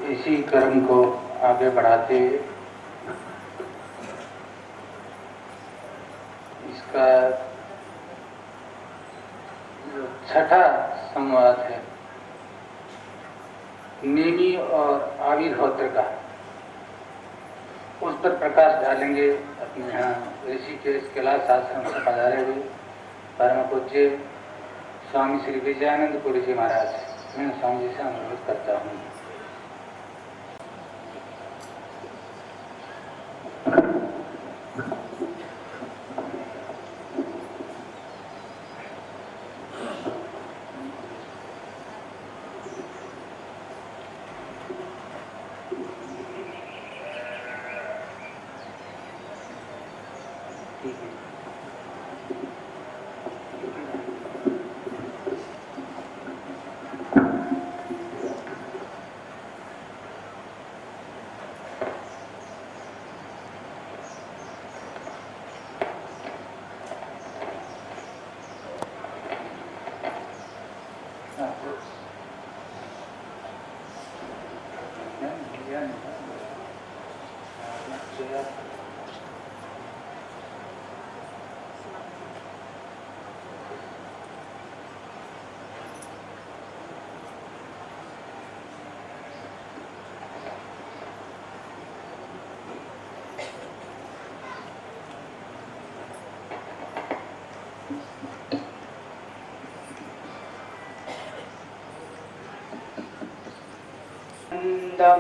इसी कर्म को आगे बढ़ाते हुए इसका जो छठा संवाद है नेमी और आविर्होत्र का, उस पर प्रकाश डालेंगे अपने यहाँ ऋषिकेश कैलाश आश्रम से पधारे हुए परम पूज्य स्वामी श्री विजयानंद पुरी जी महाराज। मैं स्वामी जी से अनुरोध करता हूँ।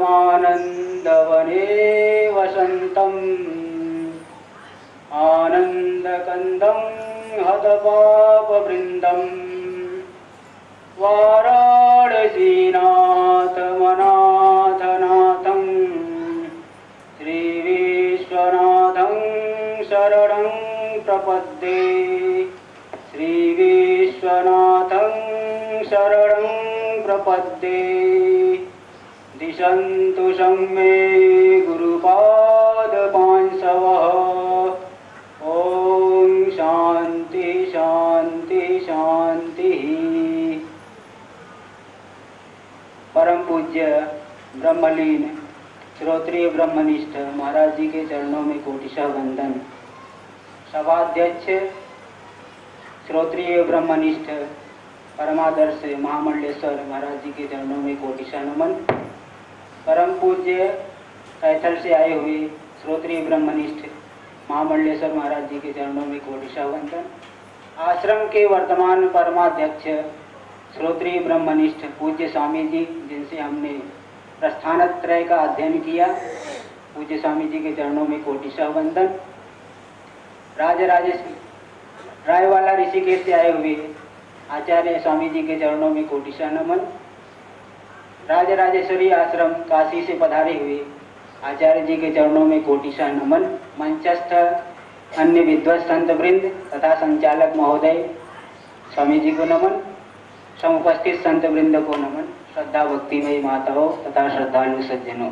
आनन्दमानन्दवने वसन्तम् आनन्दकन्दं हतपापवृन्दम् वाराणसीनाथमनाथनाथं श्रीविश्वनाथं शरणं प्रपद्ये श्रीविश्वनाथं शरणं प्रपद्ये दिशन्तु सम्मे गुरुपादपांसवः। ओम शांति शांति शांति। परम पूज्य ब्रह्मलीन श्रोत्रिय ब्रह्मनिष्ठ महाराज जी के चरणों में कोटिशः वंदन। सभाध्यक्ष श्रोत्रिय ब्रह्मनिष्ठ परमादर्श महामंडलेश्वर महाराज जी के चरणों में कोटिशः नमन। परम पूज्य कैथल से आए हुए श्रोत्रिय ब्रह्मनिष्ठ महामंडलेश्वर महाराज जी के चरणों में कोटिशः वंदन। आश्रम के वर्तमान परमाध्यक्ष श्रोत्रिय ब्रह्मनिष्ठ पूज्य स्वामी जी, जिनसे हमने प्रस्थानत्रय का अध्ययन किया, पूज्य स्वामी जी के चरणों में कोटिशः वंदन। रायवाला ऋषिकेश से आए हुए आचार्य स्वामी जी के चरणों में कोटिशः नमन। राजराजेश्वरी आश्रम काशी से पधारे हुए आचार्य जी के चरणों में कोटिशः नमन। मंचस्थ अन्य विद्वत संत वृंद तथा संचालक महोदय स्वामी जी को नमन। समुपस्थित संत वृंद को नमन। श्रद्धा भक्तिमयी माताओं तथा श्रद्धालु सज्जनों,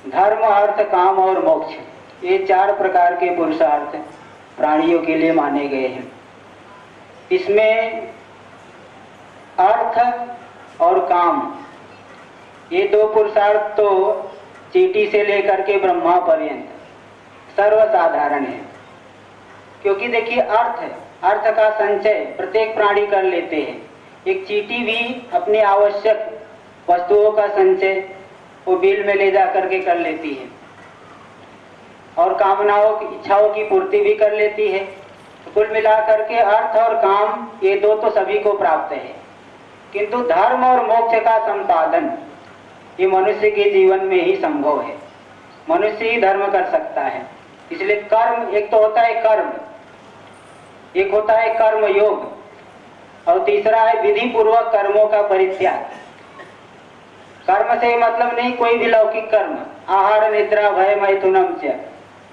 धर्म अर्थ काम और मोक्ष, ये चार प्रकार के पुरुषार्थ प्राणियों के लिए माने गए हैं। इसमें अर्थ और काम, ये दो पुरुषार्थ तो चींटी से लेकर के ब्रह्मा पर्यंत सर्वसाधारण है। क्योंकि देखिए अर्थ का संचय प्रत्येक प्राणी कर लेते हैं। एक चींटी भी अपनी आवश्यक वस्तुओं का संचय वो बिल में ले जा करके कर लेती है और कामनाओं की इच्छाओं की पूर्ति भी कर लेती है। तो कुल मिलाकर के अर्थ और काम ये दो तो सभी को प्राप्त है, किंतु धर्म और मोक्ष का संपादन ये मनुष्य के जीवन में ही संभव है। मनुष्य ही धर्म कर सकता है। इसलिए कर्म, एक तो होता है कर्म, एक होता है कर्म योग, और तीसरा है विधि पूर्वक कर्मों का परित्याग। कर्म से मतलब नहीं कोई भी लौकिक कर्म, आहार निद्रा भय मैथुनम च,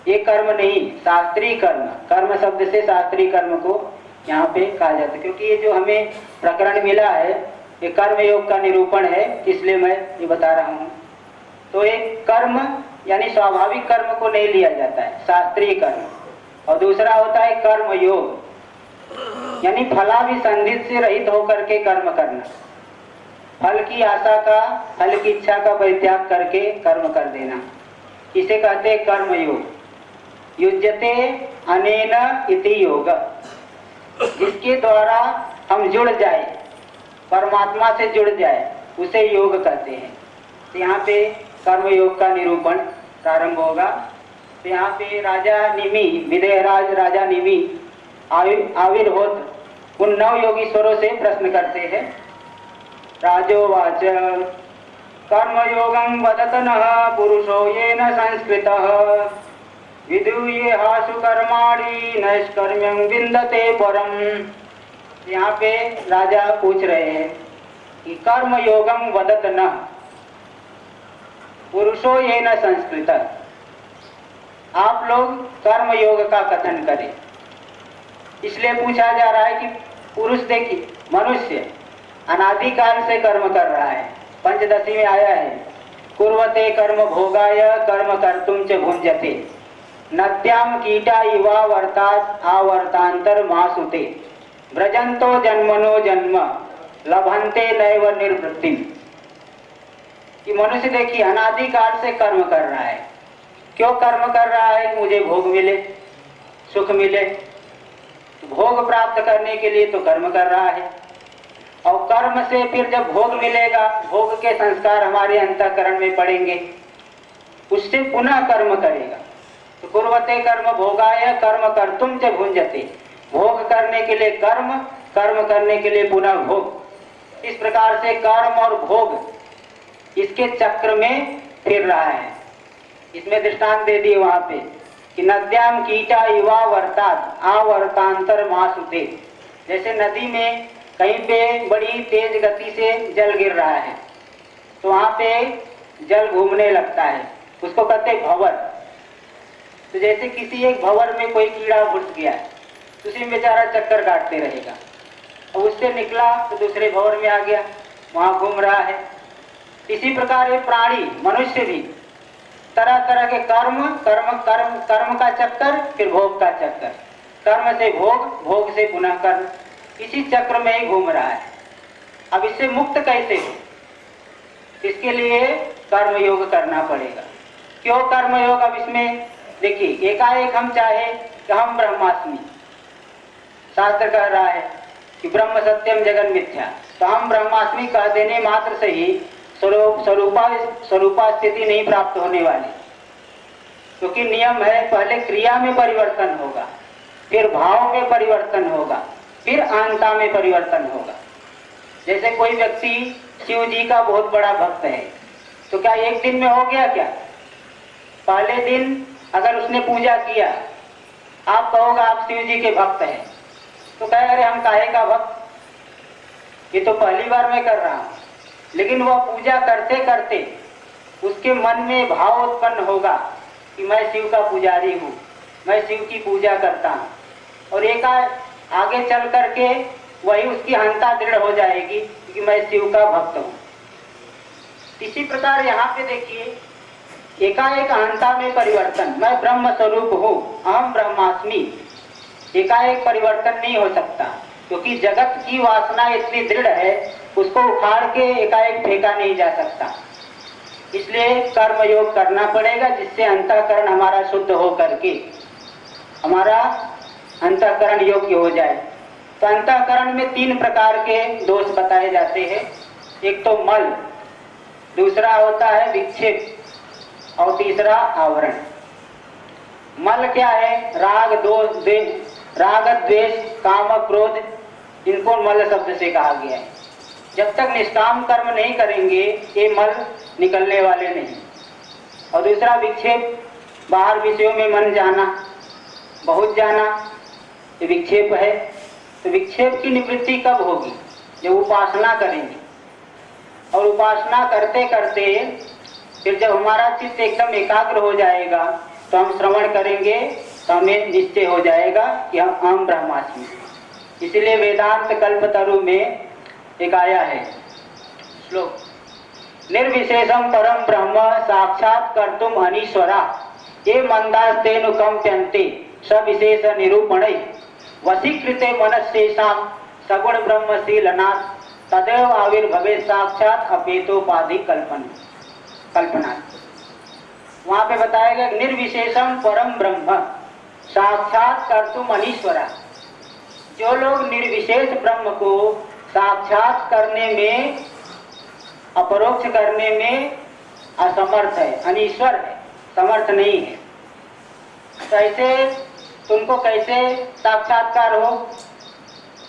ये कर्म नहीं, शास्त्रीय कर्म। कर्म शब्द से शास्त्रीय कर्म को यहाँ पे कहा जाता है, क्योंकि ये जो हमें प्रकरण मिला है ये कर्म योग का निरूपण है, इसलिए मैं ये बता रहा हूँ। तो एक कर्म यानी स्वाभाविक कर्म को नहीं लिया जाता है, शास्त्रीय कर्म, और दूसरा होता है कर्म योग यानी फलाभिसंधित से रहित होकर के कर्म करना। फल की आशा का, फल की इच्छा का परित्याग करके कर्म कर देना, इसे कहते हैं कर्मयोग। युज्यते अनेन इति योग, जिसके द्वारा हम जुड़ जाए, परमात्मा से जुड़ जाए, उसे योग कहते हैं। तो यहाँ पे कर्मयोग का निरूपण प्रारंभ होगा। तो यहाँ पे राजा निमि, विदेहराज राजा निमि आविर्होत्र उन 9 योगीश्वरों से प्रश्न करते हैं। राजोवाच कर्मयोगं वदत नः पुरुषो येन संस्कृतः विधूयेहासु कर्माणि नैष्कर्म्यं विन्दते परम। यहाँ पे राजा पूछ रहे हैं कि कर्मयोगं वदत नः पुरुषो येन संस्कृतः, आप लोग कर्मयोग का कथन करें। इसलिए पूछा जा रहा है कि पुरुष देखिए, मनुष्य अनादिकाल से कर्म कर रहा है। पंचदशी में आया है, कुर्वते कर्म भोगाय कर्म कर्तुम च भुंजते नद्याम कीटा इवा वर्तात आवर्तांतर मासुते व्रजंतो जन्मनो जन्म लभंते नैव निर्वृत्तिम। कि मनुष्य देखिए अनादिकाल से कर्म कर रहा है। क्यों कर्म कर रहा है? मुझे भोग मिले, सुख मिले। भोग प्राप्त करने के लिए तो कर्म कर रहा है, और कर्म से फिर जब भोग मिलेगा, भोग के संस्कार हमारे अंतःकरण में पड़ेंगे, उससे पुनः कर्म करेगा। तो कुर्वते कर्म भोगाय कर्म कर्तुम च भुंजते, भोग करने के लिए कर्म, कर्म करने के लिए पुनः भोग। इस प्रकार से कर्म और भोग इसके चक्र में फिर रहा है। इसमें दृष्टांत दे दिए वहां पे कि नद्याम कीटा इवा वर्तात आवर्तांतर मासुते। जैसे नदी में कहीं पे बड़ी तेज गति से जल गिर रहा है, तो वहां पे जल घूमने लगता है, उसको कहते हैं भंवर। तो जैसे किसी एक भंवर में कोई कीड़ा घुस गया, तो उसी में बेचारा चक्कर काटते रहेगा, और उससे निकला तो दूसरे भंवर में आ गया, वहां घूम रहा है। इसी प्रकार ये प्राणी मनुष्य भी तरह तरह के कर्म, कर्म कर्म कर्म का चक्कर, फिर भोग का चक्कर, कर्म से भोग, भोग से पुनः कर्म, इसी चक्र में ही घूम रहा है। अब इससे मुक्त कैसे हो? इसके लिए कर्म योग करना पड़ेगा। क्यों कर्म योग? अब इसमें देखिए, एकाएक हम चाहे कि हम ब्रह्मास्मि, शास्त्र कह रहा है कि ब्रह्म सत्यम जगन मिथ्या, तो हम ब्रह्मास्मि कह देने मात्र से ही स्वरूपा स्थिति नहीं प्राप्त होने वाली। क्योंकि नियम है, पहले क्रिया में परिवर्तन होगा, फिर भाव में परिवर्तन होगा, फिर अहंता में परिवर्तन होगा। जैसे कोई व्यक्ति शिव जी का बहुत बड़ा भक्त है, तो क्या एक दिन में हो गया क्या? पहले दिन अगर उसने पूजा किया, आप कहोगे आप शिव जी के भक्त हैं, तो कहे अरे हम काहे का भक्त, ये तो पहली बार मैं कर रहा हूं। लेकिन वह पूजा करते करते उसके मन में भाव उत्पन्न होगा कि मैं शिव का पुजारी हूँ, मैं शिव की पूजा करता हूँ, और एक आगे चल करके वही उसकी अहंता दृढ़ हो जाएगी कि मैं शिव का भक्त हूँ। इसी प्रकार यहाँ पे देखिए, एकाएक अहंता में परिवर्तन, मैं ब्रह्म स्वरूप हूँ, अहम ब्रह्मास्मि, एकाएक परिवर्तन नहीं हो सकता, क्योंकि जगत की वासना इतनी दृढ़ है, उसको उखाड़ के एकाएक फेंका नहीं जा सकता। इसलिए कर्म योग करना पड़ेगा, जिससे अंतःकरण हमारा शुद्ध हो करके हमारा अंतःकरण योग्य हो जाए। तो अंतःकरण में 3 प्रकार के दोष बताए जाते हैं। एक तो मल, दूसरा होता है विक्षेप, और तीसरा आवरण। मल क्या है? राग, राग, द्वेष, काम, क्रोध, इनको मल शब्द से कहा गया है। जब तक निष्काम कर्म नहीं करेंगे, ये मल निकलने वाले नहीं। और दूसरा विक्षेप, बाहर विषयों में मन जाना, बहुत जाना, ये विक्षेप है। तो विक्षेप की निवृत्ति कब होगी? जब उपासना करेंगे, और उपासना करते करते फिर जब हमारा चित्त एकदम एकाग्र हो जाएगा, तो हम श्रवण करेंगे, तो हमें निश्चय हो जाएगा कि हम ब्रह्मास्मि। इसलिए वेदांत कल्पतरु में एक आया है श्लोक, निर्विशेषम परम ब्रह्म साक्षात कर्तुम अनीश्वरा ये मंदास्तेनु कंप्यन्ते सविशेष निरूपणे वशीकृते मनस्सेषां सगुण ब्रह्मशीलनात् तदेव आविर्भवे साक्षात अपेतोपाधि कल्पना। वहां पे बताया गया निर्विशेषम परम ब्रह्म साक्षात कर्तुम अनीश्वरा। जो लोग निर्विशेष ब्रह्म को साक्षात करने में, अपरोक्ष करने में असमर्थ है, अनीश्वर है, समर्थ नहीं है, तो ऐसे तुमको कैसे साक्षात्कार हो?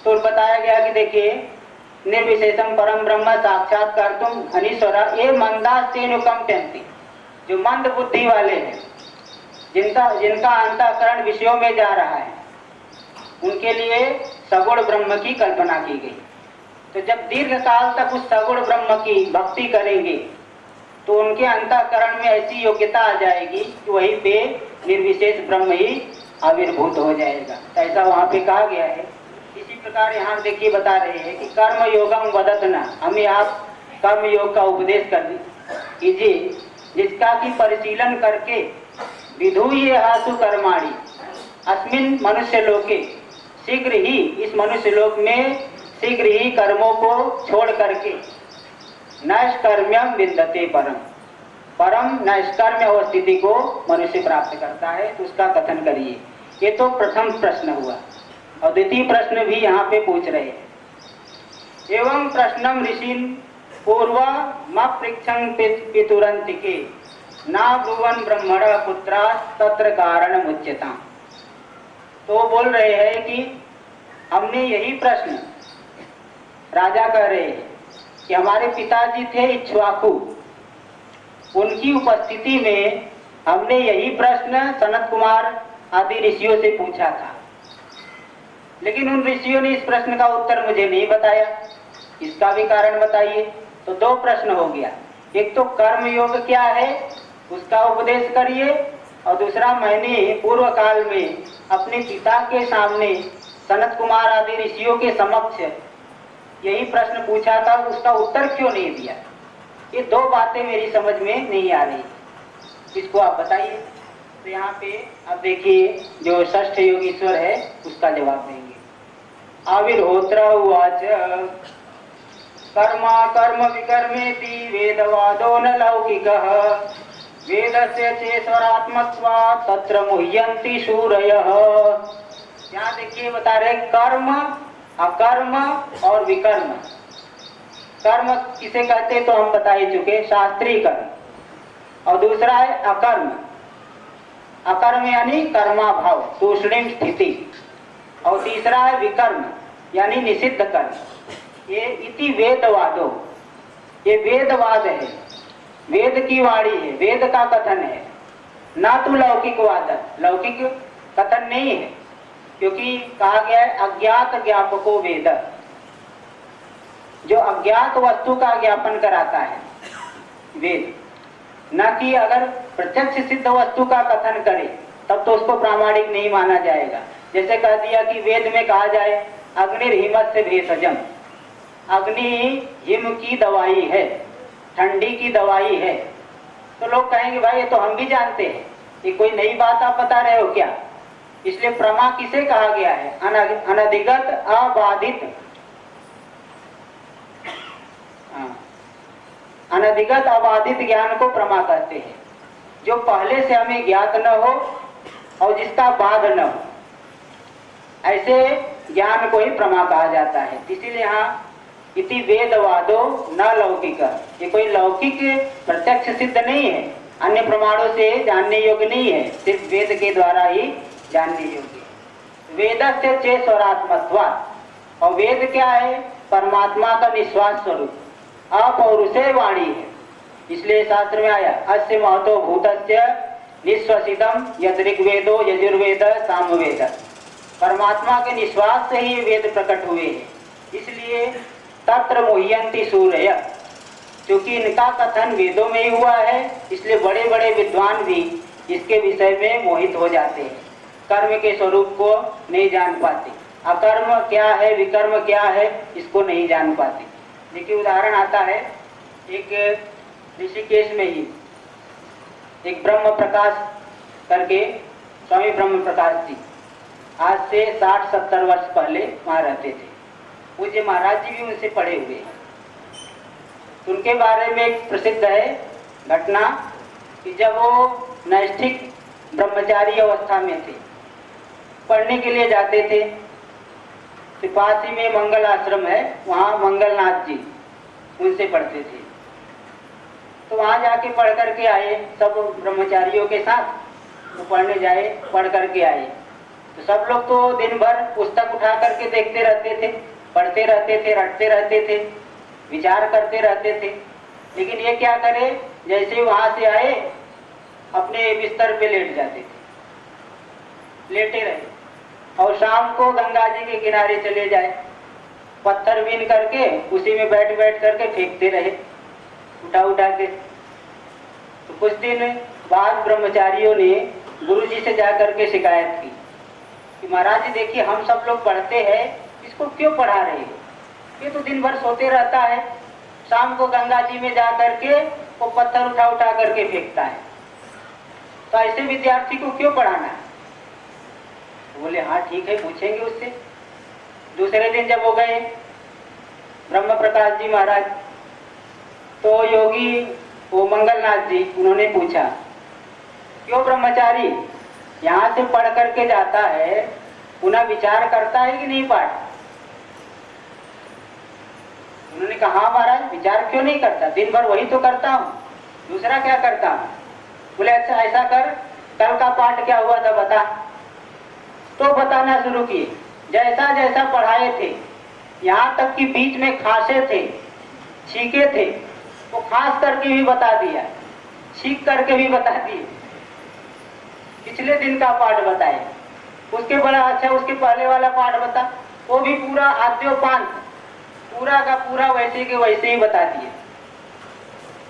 तो बताया गया कि देखिए निर्विशेषम परम ब्रह्म साक्षात्कार तुम अनीश्वरा ये मंदास्तेनुकंप्यन्ति। जो मंद बुद्धि वाले हैं, जिनका अंतःकरण विषयों में जा रहा है, उनके लिए सगुण ब्रह्म की कल्पना की गई। तो जब दीर्घ काल तक उस सगुण ब्रह्म की भक्ति करेंगे तो उनके अंतःकरण में ऐसी योग्यता आ जाएगी कि वहीं पे निर्विशेष ब्रह्म ही आविर्भूत हो जाएगा। ऐसा वहां पे कहा गया है। इसी प्रकार यहाँ देखिए बता रहे हैं कि कर्म योगम वदत न, हमें आप कर्म योग का उपदेश कर कीजिए, जिसका कि परिशीलन करके विधुये हासु कर्माणि अस्मिन मनुष्य लोके, शीघ्र ही इस मनुष्य लोक में शीघ्र ही कर्मों को छोड़ करके नैष्कर्म्यम विन्दते परम नैष्कर्म्य अवस्थिति को मनुष्य प्राप्त करता है। तो उसका कथन करिए। ये तो प्रथम प्रश्न हुआ। और द्वितीय प्रश्न भी यहाँ पे पूछ रहे हैं। एवं प्रश्नम ऋषिन पूर्व मृक्षं पितुरंतिके ना ब्रुवन ब्रह्मण पुत्रा तत्र कारण मुच्यता। तो बोल रहे हैं कि हमने यही प्रश्न, राजा कह रहे हैं कि हमारे पिताजी थे इक्ष्वाकु, उनकी उपस्थिति में हमने यही प्रश्न सनत कुमार आदि ऋषियों से पूछा था, लेकिन उन ऋषियों ने इस प्रश्न का उत्तर मुझे नहीं बताया। इसका भी कारण बताइए। तो दो प्रश्न हो गया। एक तो कर्म योग क्या है उसका उपदेश करिए, और दूसरा मैंने पूर्व काल में अपने पिता के सामने सनत कुमार आदि ऋषियों के समक्ष यही प्रश्न पूछा था, उसका उत्तर क्यों नहीं दिया। ये दो बातें मेरी समझ में नहीं आ रही, इसको आप बताइए। तो यहाँ पे अब देखिए जो षष्ठ योगीश्वर है उसका जवाब देंगे। आविर्होत्र उवाच कर्मा कर्म विकर्मेति वेदवादो न लौकिकः वेदस्य चेश्वरात्मत्वात् तत्र मुह्यन्ति शूरयः। यहाँ देखिए बता रहे कर्म, अकर्म और विकर्म। कर्म किसे कहते तो हम बता ही चुके, शास्त्रीय कर्म, और दूसरा है अकर्म। अकर्म यानी कर्माभाव, तूष्णीम स्थिति, और तीसरा है विकर्म यानी निषिद्ध कर्म। ये इति वेदवादो, ये वेदवाद है, वेद की वाणी है, वेद का कथन है, ना तो लौकिक वाद, लौकिक कथन नहीं है, क्योंकि कहा गया है अज्ञात ज्ञापको वेद, जो अज्ञात वस्तु का ज्ञापन कराता है वेद, न कि अगर प्रत्यक्ष सिद्ध वस्तु का कथन करे तब तो उसको प्रामाणिक नहीं माना जाएगा। जैसे कह दिया कि वेद में कहा जाए अग्निर्हिमस्य भेषजम, अग्नि हिम की दवाई है, ठंडी की दवाई है, तो लोग कहेंगे भाई ये तो हम भी जानते हैं, ये कोई नई बात आप बता रहे हो क्या। इसलिए प्रमा किसे कहा गया है, अनधिगत अबाधित, अनधिगत अबाधित ज्ञान को प्रमा कहते हैं, जो पहले से हमें ज्ञात न हो और जिसका बाध न हो, ऐसे ज्ञान को ही प्रमा कहा जाता है। इसीलिए यहाँ इति वेदवादो न लौकिक, ये कोई लौकिक प्रत्यक्ष सिद्ध नहीं है, अन्य प्रमाणों से जानने योग्य नहीं है, सिर्फ वेद के द्वारा ही जानने योग्य। वेदस्य चेश्वरात्मत्वात्, और वेद क्या है, परमात्मा का निश्वास स्वरूप, अपौरुषे वाणी है। इसलिए शास्त्र में आया अस्य महतो भूतस्य निश्वसितम यद ऋग्वेदो यजुर्वेद सामवेद, परमात्मा के निश्वास से ही वेद प्रकट हुए हैं। इसलिए तत्र मुह्यन्ति सूरय, क्योंकि इनका कथन वेदों में ही हुआ है, इसलिए बड़े बड़े विद्वान भी इसके विषय में मोहित हो जाते हैं, कर्म के स्वरूप को नहीं जान पाते, अकर्म क्या है विकर्म क्या है इसको नहीं जान पाते। देखिए उदाहरण आता है, एक ऋषिकेश में ही एक ब्रह्म प्रकाश करके स्वामी ब्रह्म प्रकाश जी आज से 60-70 वर्ष पहले वहाँ रहते थे। पूज्य महाराज जी भी उनसे पढ़े हुए हैं। उनके बारे में एक प्रसिद्ध है घटना कि जब वो नैष्ठिक ब्रह्मचारी अवस्था में थे, पढ़ने के लिए जाते थे, तो पास ही में मंगल आश्रम है, वहाँ मंगलनाथ जी उनसे पढ़ते थे। तो वहाँ जाके पढ़ करके आए सब ब्रह्मचारियों के साथ, तो पढ़ने जाए, पढ़ करके आए। तो सब लोग तो दिन भर पुस्तक उठा करके देखते रहते थे, पढ़ते रहते थे, रटते रहते थे, विचार करते रहते थे। लेकिन ये क्या करे, जैसे वहाँ से आए अपने बिस्तर पे लेट जाते थे, लेटे रहे। और शाम को गंगा जी के किनारे चले जाए, पत्थर बीन करके उसी में बैठ बैठ करके फेंकते रहे, उठा उठा के। तो कुछ दिन बाद ब्रह्मचारियों ने गुरु जी से जाकर के शिकायत की कि महाराज जी देखिए, हम सब लोग पढ़ते हैं, इसको क्यों पढ़ा रहे हो? ये तो दिन भर सोते रहता है, शाम को गंगा जी में जा करके वो पत्थर उठा उठा करके फेंकता है, तो ऐसे विद्यार्थी को क्यों पढ़ाना है? तो बोले हाँ ठीक है, पूछेंगे उससे। दूसरे दिन जब हो गए ब्रह्म प्रकाश जी महाराज, तो योगी वो मंगलनाथ जी, उन्होंने पूछा क्यों ब्रह्मचारी यहाँ से पढ़ करके जाता है, पुनः विचार करता है कि नहीं पाठ? उन्होंने कहा हाँ महाराज, विचार क्यों नहीं करता, दिन भर वही तो करता हूँ, दूसरा क्या करता हूँ? बोले अच्छा ऐसा कर, कल का पाठ क्या हुआ था बता। तो बताना शुरू किए, जैसा जैसा पढ़ाए थे, यहाँ तक कि बीच में खांसे थे, छींके थे, वो खांस करके भी बता दिया, छींक करके भी बता दिए, पिछले दिन का पाठ बताए। उसके बड़ा अच्छा उसके पहले वाला पाठ बता, वो भी पूरा आद्योपांत पूरा का पूरा वैसे के वैसे ही बता दिए।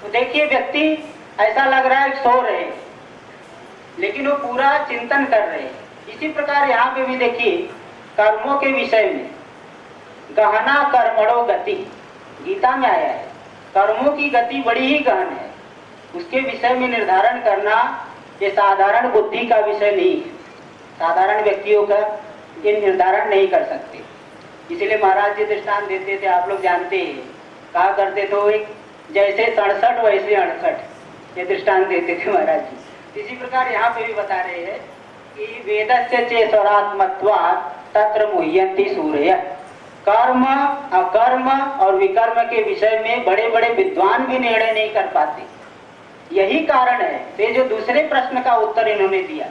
तो देखिए व्यक्ति ऐसा लग रहा है सो रहे, लेकिन वो पूरा चिंतन कर रहे हैं। इसी प्रकार यहाँ पे भी देखिए कर्मों के विषय में, गहना कर्मणो गति, गीता में आया है, कर्मों की गति बड़ी ही गहन है, उसके विषय में निर्धारण करना ये साधारण बुद्धि का विषय नहीं है, साधारण व्यक्तियों का ये निर्धारण नहीं कर सकते। इसलिए महाराज जी दृष्टांत देते थे, आप लोग जानते हैं, कहा करते थे एक जैसे 67 वैसे 68, ये दृष्टांत देते थे महाराज जी। इसी प्रकार यहाँ पे भी बता रहे हैं कि वेदस्य चेतरात्मत्वात् तत्र मुह्यन्ति सूर्य। कर्म अकर्म और विकर्म के विषय में बड़े बड़े विद्वान भी निर्णय नहीं कर पाते। यही कारण है ये जो दूसरे प्रश्न का उत्तर इन्होंने दिया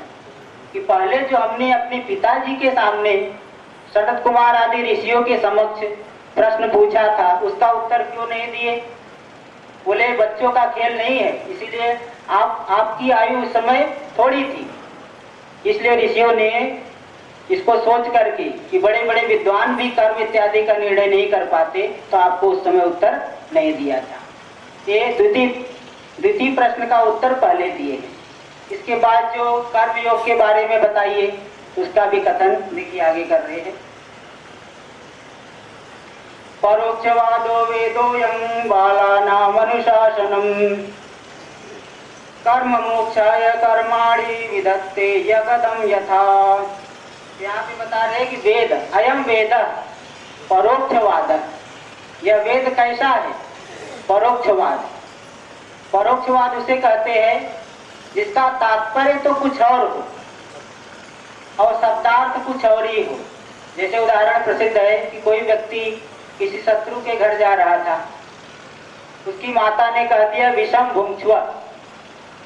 कि पहले जो हमने अपने पिताजी के सामने सनत कुमार आदि ऋषियों के समक्ष प्रश्न पूछा था, उसका उत्तर क्यों नहीं दिए? बोले बच्चों का खेल नहीं है, इसीलिए आपकी आयु उस समय थोड़ी थी, इसलिए ऋषियों ने इसको सोच करके कि बड़े बड़े विद्वान भी कर्म इत्यादि का निर्णय नहीं कर पाते, तो आपको उस समय उत्तर नहीं दिया था। ये द्वितीय प्रश्न का उत्तर पहले दिए हैं। इसके बाद जो कर्म योग के बारे में बताइए, उसका भी कथन देखिए आगे कर रहे हैं। परोक्षवादो वेदोयं बालानाम् अनुशासनम् कर्म मोक्षाय कर्माणि विधत्ते यगदं यथा। यहाँ पे बता रहे हैं कि वेद, अयम वेद परोक्षवाद, यह वेद कैसा है? परोक्षवाद। परोक्षवाद उसे कहते हैं जिसका तात्पर्य तो कुछ और हो और शब्दार्थ कुछ और ही हो। जैसे उदाहरण प्रसिद्ध है कि कोई व्यक्ति किसी शत्रु के घर जा रहा था, उसकी माता ने कह दिया विषम भुंक्ष्व,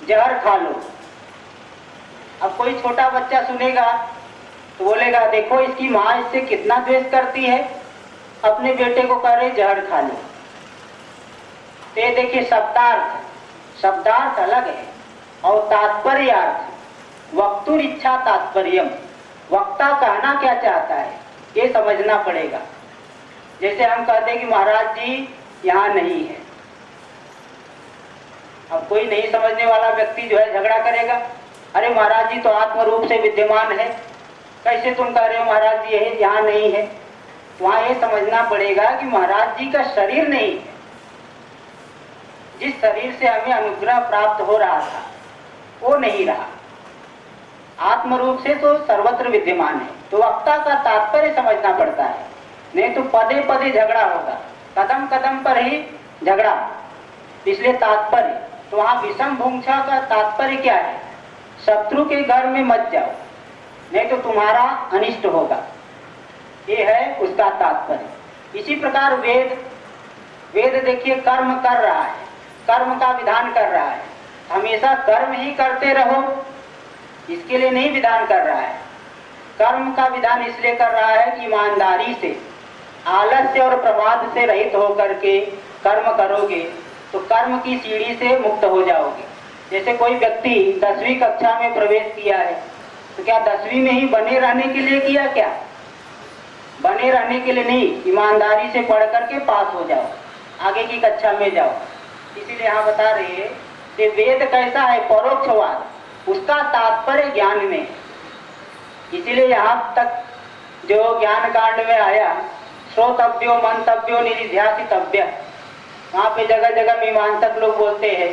जहर खा लो। अब कोई छोटा बच्चा सुनेगा तो बोलेगा देखो इसकी माँ इससे कितना द्वेष करती है, अपने बेटे को कह रहे जहर खा लो। तो ये देखिए शब्दार्थ अलग है और तात्पर्यार्थ, वक्तुर इच्छा तात्पर्यम, वक्ता कहना क्या चाहता है ये समझना पड़ेगा। जैसे हम कहते हैं कि महाराज जी यहाँ नहीं है, अब कोई नहीं समझने वाला व्यक्ति जो है झगड़ा करेगा, अरे महाराज जी तो आत्म रूप से विद्यमान है, कैसे तुम कह रहे हो महाराज जी है यहाँ नहीं है? वहाँ ये समझना पड़ेगा कि महाराज जी का शरीर नहीं है, जिस शरीर से हमें अनुग्रह प्राप्त हो रहा था वो नहीं रहा, आत्म रूप से तो सर्वत्र विद्यमान है। तो वक्ता का तात्पर्य समझना पड़ता है। नहीं तो पदे पदे झगड़ा होगा, कदम कदम पर ही झगड़ा। इसलिए तात्पर्य, तो वहां विषम भुंक्षा का तात्पर्य क्या है? शत्रु के घर में मत जाओ, नहीं तो तुम्हारा अनिष्ट होगा, ये है उसका तात्पर्य। इसी प्रकार वेद देखिए कर्म कर रहा है, कर्म का विधान कर रहा है। हमेशा कर्म ही करते रहो, इसके लिए नहीं विधान कर रहा है। कर्म का विधान इसलिए कर रहा है कि ईमानदारी से, आलस्य और प्रमाद से रहित होकर के कर्म करोगे तो कर्म की सीढ़ी से मुक्त हो जाओगे। जैसे कोई व्यक्ति 10वीं कक्षा में प्रवेश किया है, तो क्या 10वीं में ही बने रहने के लिए किया? क्या बने रहने के लिए नहीं, ईमानदारी से पढ़ करके पास हो जाओ, आगे की कक्षा में जाओ। इसीलिए यहाँ बता रहे हैं कि वेद कैसा है? परोक्षवाद, उसका तात्पर्य ज्ञान में। इसीलिए यहाँ तक जो ज्ञान कांड में आया, श्रोतव्यो मंतव्यो निधिध्यासितव्य, वहाँ पे जगह जगह मीमांसक लोग बोलते हैं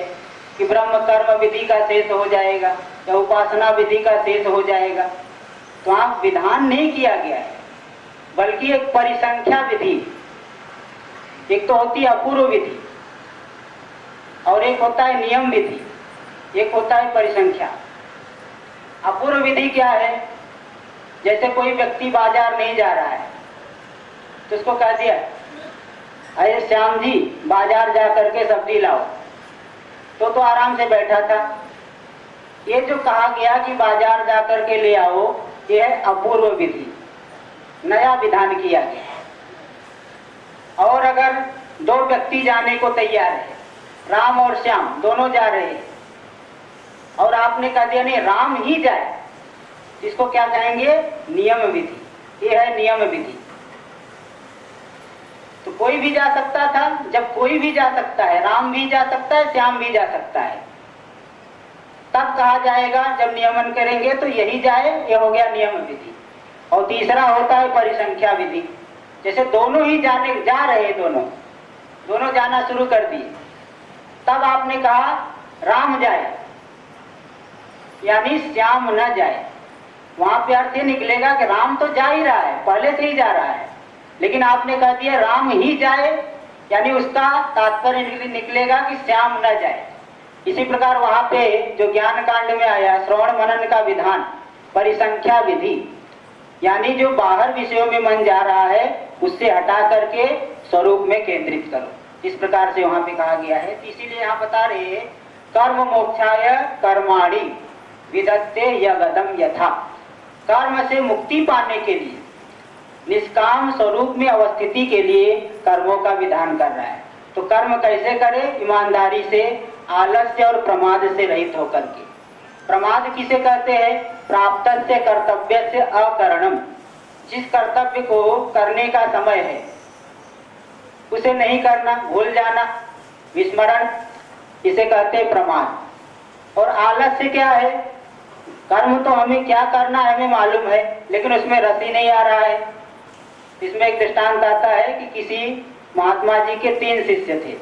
कि ब्रह्म कर्म विधि का शेष हो जाएगा या उपासना विधि का शेष हो जाएगा। तो वहाँ विधान नहीं किया गया है, बल्कि एक परिसंख्या विधि, एक तो होती है अपूर्व विधि और एक होता है नियम विधि, एक होता है परिसंख्या। अपूर्व विधि क्या है? जैसे कोई व्यक्ति बाजार नहीं जा रहा है तो उसको कह दिया, अरे श्याम जी बाजार जा करके सब्जी लाओ, तो आराम से बैठा था। ये जो कहा गया कि बाजार जा करके ले आओ, ये है अपूर्व विधि, नया विधान किया गया है। और अगर दो व्यक्ति जाने को तैयार है, राम और श्याम दोनों जा रहे हैं, और आपने कह दिया नहीं राम ही जाए, इसको क्या कहेंगे? नियम विधि। ये है नियम विधि। तो कोई भी जा सकता था, जब कोई भी जा सकता है, राम भी जा सकता है, श्याम भी जा सकता है, तब कहा जाएगा जब नियमन करेंगे तो यही जाए, ये हो गया नियम विधि। और तीसरा होता है परिसंख्या विधि। जैसे दोनों ही जा रहे, दोनों जाना शुरू कर दिए, तब आपने कहा राम जाए, यानी श्याम न जाए। वहां पे अर्थ ये निकलेगा कि राम तो जा ही रहा है, पहले से ही जा रहा है, लेकिन आपने कह दिया राम ही जाए, यानी उसका तात्पर्य निकलेगा कि श्याम न जाए। इसी प्रकार वहां पे जो ज्ञान कांड में आया श्रवण मनन का विधान, परिसंख्या विधि, यानी जो बाहर विषयों में मन जा रहा है उससे हटा करके स्वरूप में केंद्रित करो, इस प्रकार से वहां पे कहा गया है। इसीलिए यहाँ बता रहे हैं कर्म मोक्षाय कर्माणि विदत्ते यगदम यथा। कर्म से मुक्ति पाने के लिए, निष्काम स्वरूप में अवस्थिति के लिए कर्मों का विधान कर रहा है। तो कर्म कैसे करे? ईमानदारी से, आलस्य और प्रमाद से रहित होकर के। प्रमाद किसे कहते हैं? प्राप्तस्य कर्तव्यस्य अकरणम, जिस कर्तव्य को करने का समय है उसे नहीं करना, भूल जाना, विस्मरण, इसे कहते हैं प्रमाद। और आलस्य क्या है? कर्म तो हमें क्या करना है हमें मालूम है, लेकिन उसमें रस ही नहीं आ रहा है। इसमें एक दृष्टांत आता है कि किसी महात्मा जी के 3 शिष्य थे।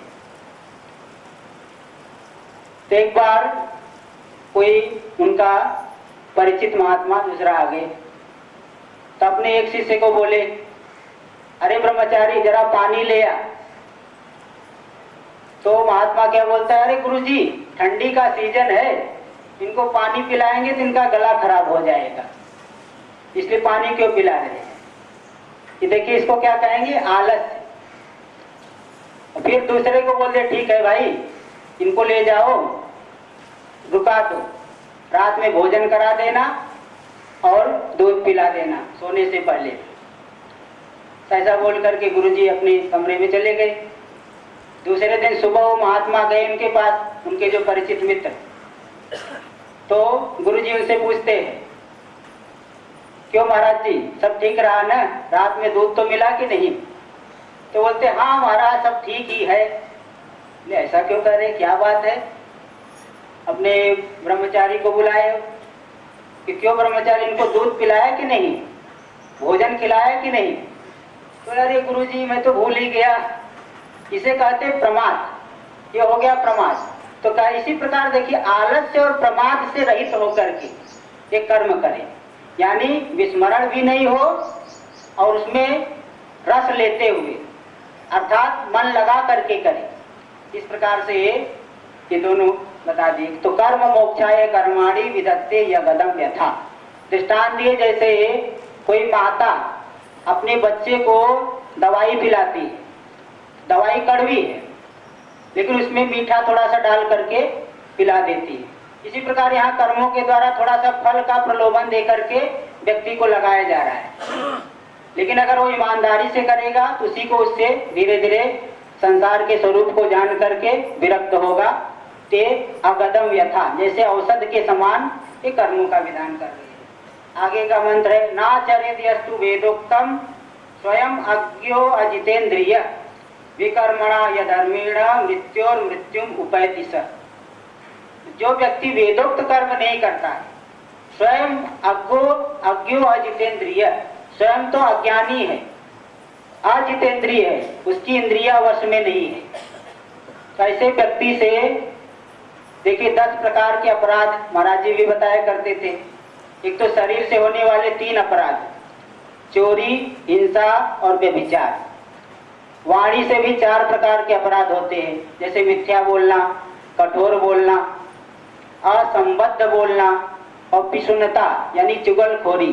तो एक बार कोई उनका परिचित महात्मा दूसरा आ गए, तो अपने एक शिष्य को बोले, अरे ब्रह्मचारी जरा पानी ले आ। तो महात्मा क्या बोलता है, अरे गुरुजी ठंडी का सीजन है, इनको पानी पिलाएंगे तो इनका गला खराब हो जाएगा, इसलिए पानी क्यों पिला रहे हैं? ये देखिए इसको क्या कहेंगे? आलस्य। फिर दूसरे को बोल दे, ठीक है भाई इनको ले जाओ, रुका दो, रात में भोजन करा देना और दूध पिला देना सोने से पहले। ऐसा बोल करके गुरुजी अपने कमरे में चले गए। दूसरे दिन सुबह वो महात्मा गए उनके पास, उनके जो परिचित मित्र। तो गुरुजी उनसे पूछते हैं, क्यों महाराज जी सब ठीक रहा ना, रात में दूध तो मिला कि नहीं? तो बोलते हाँ महाराज सब ठीक ही है। ऐसा क्यों कर रहे, क्या बात है? अपने ब्रह्मचारी को बुलाए कि क्यों ब्रह्मचारी इनको दूध पिलाया कि नहीं, भोजन खिलाया कि नहीं? तो अरे गुरुजी मैं तो भूल ही गया। इसे कहते प्रमाद, ये हो गया प्रमाद। तो क्या इसी प्रकार देखिए आलस्य और प्रमाद से रहित होकर के एक कर्म करें, यानी विस्मरण भी नहीं हो और उसमें रस लेते हुए, अर्थात मन लगा करके करें। इस प्रकार से ये दोनों बता दिए। तो कर्म मोक्षाय कर्माणि विधत्ते यगदम यथा। दृष्टांत दिए, जैसे कोई माता अपने बच्चे को दवाई पिलाती है, दवाई कड़वी है लेकिन उसमें मीठा थोड़ा सा डाल करके पिला देती है। इसी प्रकार यहाँ कर्मों के द्वारा थोड़ा सा फल का प्रलोभन दे करके व्यक्ति को लगाया जा रहा है, लेकिन अगर वो ईमानदारी से करेगा तो उसी को उससे धीरे धीरे संसार के स्वरूप को जान करके विरक्त होगा। ते अगदम यथा, जैसे औषध के समान ये कर्मों का विधान कर रहे हैं। आगे का मंत्र है, नाचर्यस्तु वेदोक्तम स्वयं अज्ञो अजितेन्द्रिय विकर्मणा यधर्मेण मृत्योर मृत्युम उपैति स। जो व्यक्ति वेदोक्त कर्म नहीं करता है, स्वयं अज्ञो अजितेन्द्रिय, स्वयं तो अज्ञानी है, अजितेंद्रिय है, उसकी इंद्रिया वश में नहीं है। तो ऐसे व्यक्ति से देखिए 10 प्रकार के अपराध महाराज जी भी बताया करते थे। एक तो शरीर से होने वाले 3 अपराध, चोरी, हिंसा और व्यभिचार। वाणी से भी 4 प्रकार के अपराध होते हैं, जैसे मिथ्या बोलना, कठोर बोलना, असंबद्ध बोलना और पिशुनता यानी चुगलखोरी।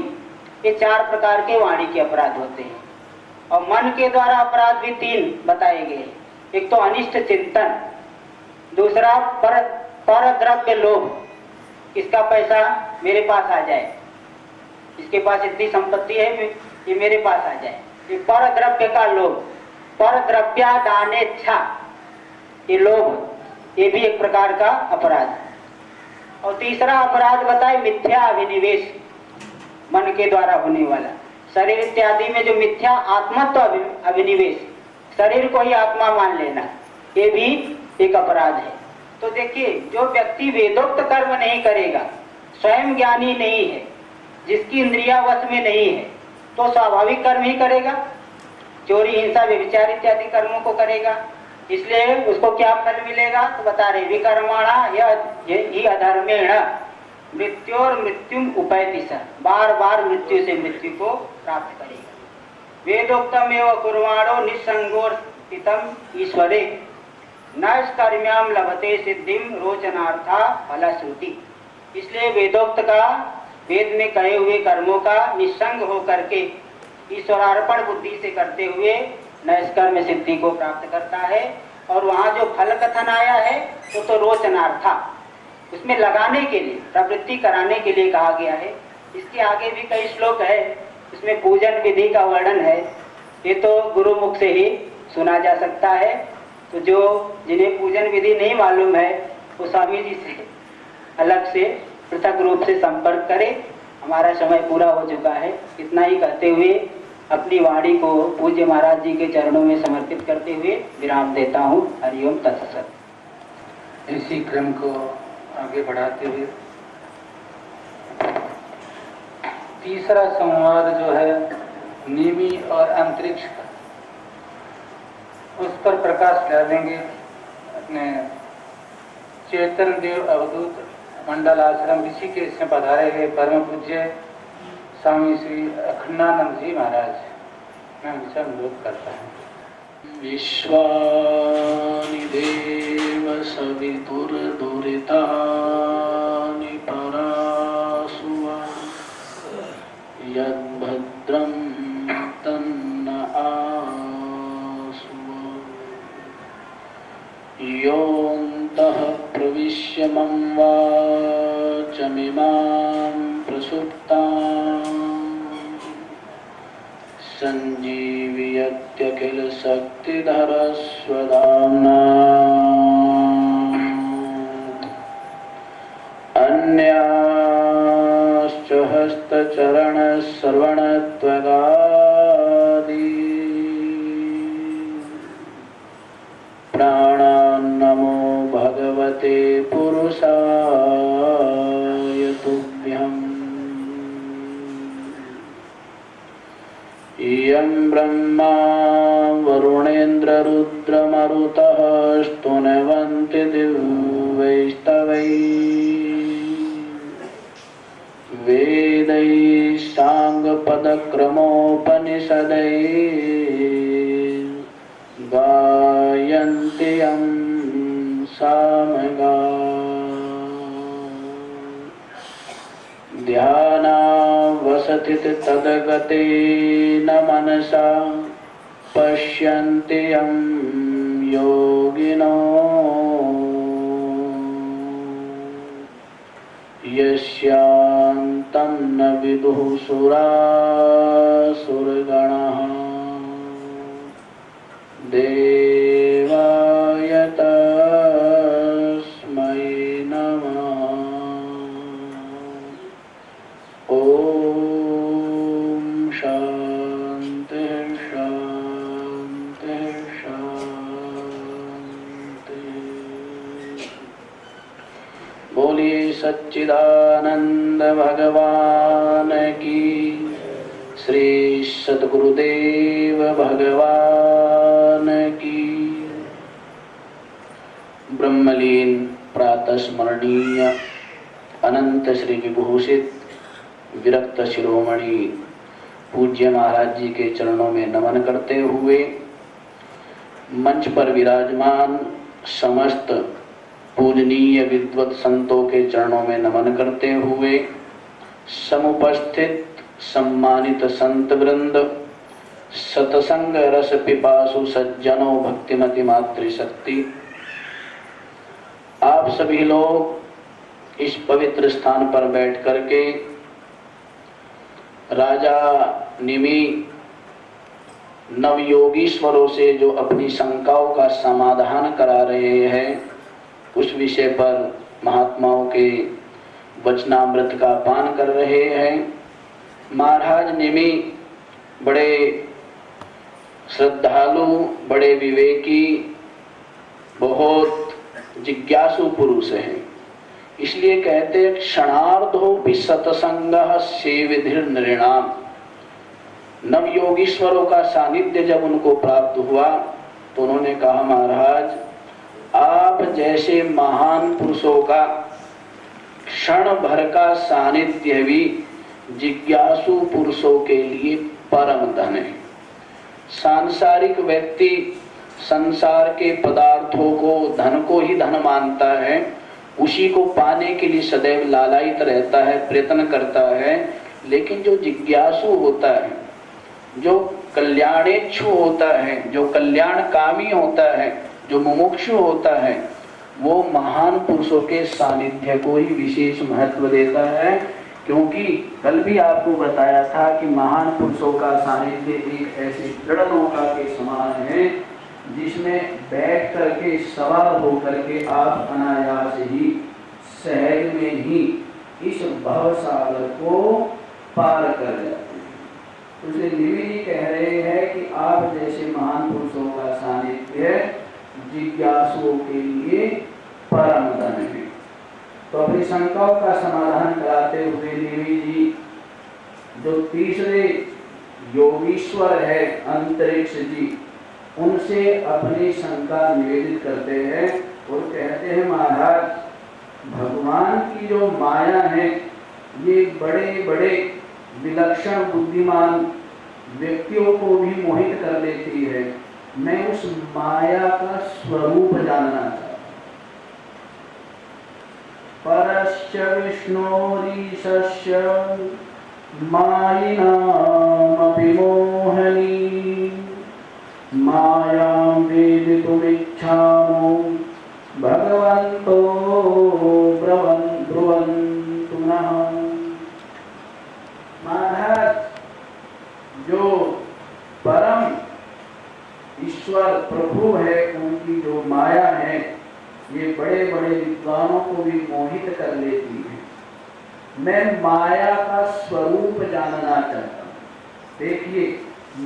ये 4 प्रकार के वाणी के अपराध होते हैं। और मन के द्वारा अपराध भी 3 बताए गए। एक तो अनिष्ट चिंतन, दूसरा पर द्रव्य लोभ, इसका पैसा मेरे पास आ जाए, इसके पास इतनी संपत्ति है ये मेरे पास आ जाए, ये पर द्रव्य का लोभ। पर द्रव्या दानेच्छा, ये लोभ, ये भी एक प्रकार का अपराध। और तीसरा अपराध बताए मिथ्या अभिनिवेश, मन के द्वारा होने वाला। शरीर इत्यादि में जो मिथ्या आत्मत्व अभिनिवेश, शरीर को ही आत्मा मान लेना, ये भी एक अपराध है। तो देखिए, जो व्यक्ति वेदोक्त कर्म नहीं करेगा, स्वयं ज्ञानी नहीं है, जिसकी इंद्रिया वश में नहीं है, तो स्वाभाविक कर्म ही करेगा, चोरी, हिंसा, व्यभिचार इत्यादि कर्मों को करेगा। इसलिए उसको क्या फल मिलेगा? तो बता रहे, विकर्मणा ही अधर्मेण मृत्योर मृत्युम उपैति स, बार बार मृत्यु से मृत्यु को प्राप्त करेगा। वेदोक्तम एवं कुर्वाणो निसंगोर स्थितम ईश्वरे नष्कर्म्याम लभते सिद्धिम रोचनार्था फलश्रुति। इसलिए वेदोक्त का, वेद में कहे हुए कर्मों का निसंग हो करके ईश्वरार्पण बुद्धि से करते हुए नष्कर्म सिद्धि को प्राप्त करता है। और वहाँ जो फल कथन आया है वो तो रोचनार्था, उसमें लगाने के लिए, प्रवृत्ति कराने के लिए कहा गया है। इसके आगे भी कई श्लोक है, इसमें पूजन विधि का वर्णन है। ये तो गुरु मुख से ही सुना जा सकता है। तो जो जिन्हें पूजन विधि नहीं मालूम है वो स्वामी जी से अलग से पृथक रूप से संपर्क करें। हमारा समय पूरा हो चुका है। इतना ही कहते हुए अपनी वाणी को पूज्य महाराज जी के चरणों में समर्पित करते हुए विराम देता हूँ। हरिओम तत्सत। इसी क्रम को आगे बढ़ाते हुए तीसरा संवाद जो है निमि और अंतरिक्ष का, उस पर प्रकाश डालेंगे अपने चेतन देव अवधूत मंडल आश्रम ऋषिकेश से पधारे हुए परम पूज्य स्वामी श्री अखंडानंद जी महाराज। मैं उनसे अनुरोध करता हूँ। विश्वानि देव सवितुर्दुरितानि परासुवा यद्भद्रं तन्न आसुवा योऽन्तः प्रविश्य मम वाचमिमां प्रसुप्ताम् संजीवयत्यखिल शक्तिधर स्वधाम्ना अन्याश्च हस्तचरण श्रवणत्वगादि प्राणान्नमो भगवते पुरुषाय तुभ्यम्। इयं ब्रह्मा वरुणेन्द्ररुद्रमरुतः स्तुवन्ति दिव्यैस्तवैः वेदैः साङ्गपदक्रमोपनिषदैः गायन्ति यं सामगा ध्यानावसथित तद्गतेन मनसा पश्यन्ति यं योगिनो यस्यान्तं न विदुः सुरासुरगणाः देवाय तस्मै नमः। ॐ शान्ति शान्ति शान्ति। बोलिए सच्चिदानंद भगवान की, श्री सद्गुरुदेव भगवान की। ब्रह्मलीन प्रातः स्मरणीय अनंत श्री विभूषित विरक्त शिरोमणि पूज्य महाराज जी के चरणों में नमन करते हुए मंच पर विराजमान समस्त पूजनीय विद्वत संतों के चरणों में नमन करते हुए समुपस्थित सम्मानित संत वृंद, सतसंग रस पिपासु सज्जनों, भक्तिमति मातृशक्ति, आप सभी लोग इस पवित्र स्थान पर बैठ करके राजा निमि नवयोगीश्वरों से जो अपनी शंकाओं का समाधान करा रहे हैं, उस विषय पर महात्माओं के वचनामृत का पान कर रहे हैं। महाराज निमि बड़े श्रद्धालु, बड़े विवेकी, बहुत जिज्ञासु पुरुष हैं। इसलिए कहते हैं क्षणार्धोपि सत्संगः सेविधिर नृणाम। नवयोगीश्वरों का सानिध्य जब उनको प्राप्त हुआ तो उन्होंने कहा, महाराज आप जैसे महान पुरुषों का क्षण भर का सानिध्य भी जिज्ञासु पुरुषों के लिए परम धन है। सांसारिक व्यक्ति संसार के पदार्थों को, धन को ही धन मानता है, उसी को पाने के लिए सदैव लालायित रहता है, प्रयत्न करता है। लेकिन जो जिज्ञासु होता है, जो कल्याणेच्छु होता है, जो कल्याणकामी होता है, जो मुमुक्षु होता है, वो महान पुरुषों के सानिध्य को ही विशेष महत्व देता है। क्योंकि कल भी आपको बताया था कि महान पुरुषों का सानिध्य एक ऐसे दृढ़ नौका के समान है जिसमें बैठ करके सवार होकर के आप अनायास ही सहज में ही इस भव सागर को पार कर जाते हैं। उसे निमि जी कह रहे हैं कि आप जैसे महान पुरुषों का सानिध्य जिज्ञासुओं के लिए परम धन है। तो अपनी शंकाओं का समाधान कराते हुए निमि जी जो तीसरे योगीश्वर है अंतरिक्ष जी, उनसे अपनी शंका निवेदित करते हैं और कहते हैं, महाराज भगवान की जो माया है ये बड़े बड़े विलक्षण बुद्धिमान व्यक्तियों को भी मोहित कर देती है। मैं उस माया का स्वरूप जानना चाहता हूं। परस्य विष्णोरीशस्य मायिनामपि मोहनी मायां वेदितुमिच्छामो भगवन्तो ब्रुवन्तु नः। महाराज जो परम ईश्वर प्रभु है, उनकी जो माया है ये बड़े बड़े विद्वानों को भी मोहित कर लेती है। मैं माया का स्वरूप जानना चाहता हूँ। देखिए,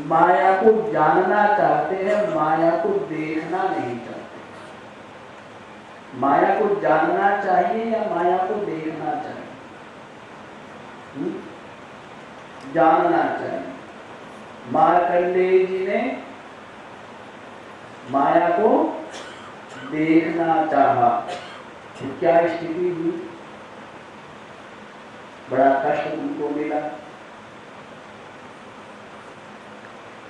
माया को जानना चाहते हैं, माया को देखना नहीं चाहते। माया को जानना चाहिए या माया को देखना चाहिए? जानना चाहिए। मार्कंडेय जी ने माया को देखना चाहा तो क्या स्थिति हुई? बड़ा कष्ट उनको मिला।